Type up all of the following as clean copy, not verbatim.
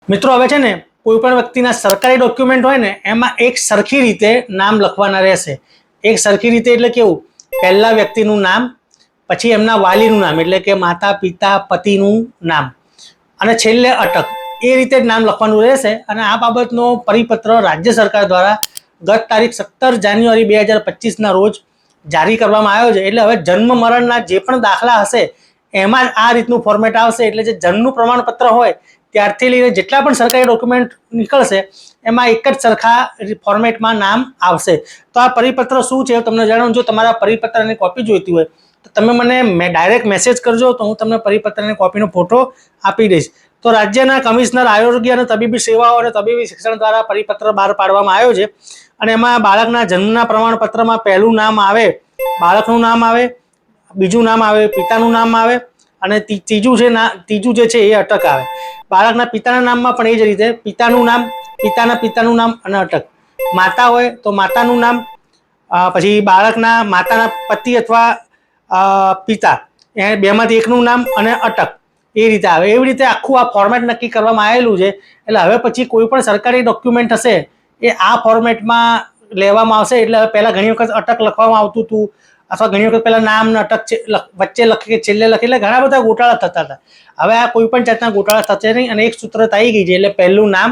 મિત્રો હવે છે ને કોઈ પણ વ્યક્તિના સરકારી ડોક્યુમેન્ટ હોય ને એમાં એક સરખી રીતે નામ લખવાના રહેશે। એક સરખી રીતે એટલે કેવું, પહેલા વ્યક્તિનું નામ, પછી એમના વાલીનું નામ એટલે કે માતા પિતા પતિનું નામ, અને છેલ્લે અટક, એ રીતે જ નામ લખવાનું રહેશે। અને આ બાબતનો પરિપત્ર રાજ્ય સરકાર દ્વારા ગત તારીખ 17 જાન્યુઆરી 2025ના રોજ જારી કરવામાં આવ્યો છે। એટલે હવે જન્મ મરણના જે પણ દાખલા હશે એમાં જ આ રીતનું ફોર્મેટ આવશે। એટલે જે જન્મનું પ્રમાણપત્ર હોય ત્યારથી લઈને જેટલા પણ સરકારી ડોક્યુમેન્ટ નીકળશે એમાં એક જ સરખા ફોર્મેટમાં નામ આવશે। તો આ પરિપત્ર શું છે તમને જણાવું। જો તમારા પરિપત્રની કોપી જોઈતી હોય તો તમે મને ડાયરેક્ટ મેસેજ કરજો, તો હું તમને પરિપત્રની કોપીનો ફોટો આપી દઈશ। તો રાજ્યના કમિશનર આરોગ્ય અને તબીબી સેવાઓ અને તબીબી શિક્ષણ દ્વારા પરિપત્ર બહાર પાડવામાં આવ્યો છે। અને એમાં બાળકના જન્મના પ્રમાણપત્રમાં પહેલું નામ આવે, બાળકનું નામ આવે, બીજું નામ આવે, પિતાનું નામ આવે, અને ત્રીજું જે છે એ અટક આવે। બાળકના પિતાના નામમાં પણ એ જ રીતે પિતાનું નામ, પિતાનું નામ અને અટક। માતા હોય તો માતાનું નામ, પછી બાળકના માતાના પતિ અથવા પિતા, એ બેમાંથી એકનું નામ અને અટક, એ રીતે આવે। એવી રીતે આખું આ ફોર્મેટ નક્કી કરવામાં આવેલું છે। એટલે હવે પછી કોઈ પણ સરકારી ડોક્યુમેન્ટ હશે એ આ ફોર્મેટમાં લેવામાં આવશે। એટલે પહેલાં ઘણી વખત અટક લખવામાં આવતું હતું, અથવા ઘણી વખત પહેલાં નામ ને અટક વચ્ચે લખી કે છેલ્લે લખી, એટલે ઘણા બધા ગોટાળા થતા હતા। હવે આ કોઈ પણ જાતના ગોટાળા થશે નહીં, અને એક સૂત્રતા આવી ગઈ છે। એટલે પહેલું નામ,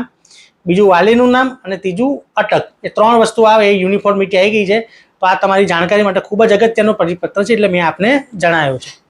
બીજું વાલીનું નામ અને ત્રીજું અટક, એ 3 વસ્તુ આવે એ યુનિફોર્મિટી આવી ગઈ છે। તો આ તમારી જાણકારી માટે ખૂબ જ અગત્યનો પરિપત્ર છે, એટલે મેં આપને જણાવ્યો છે।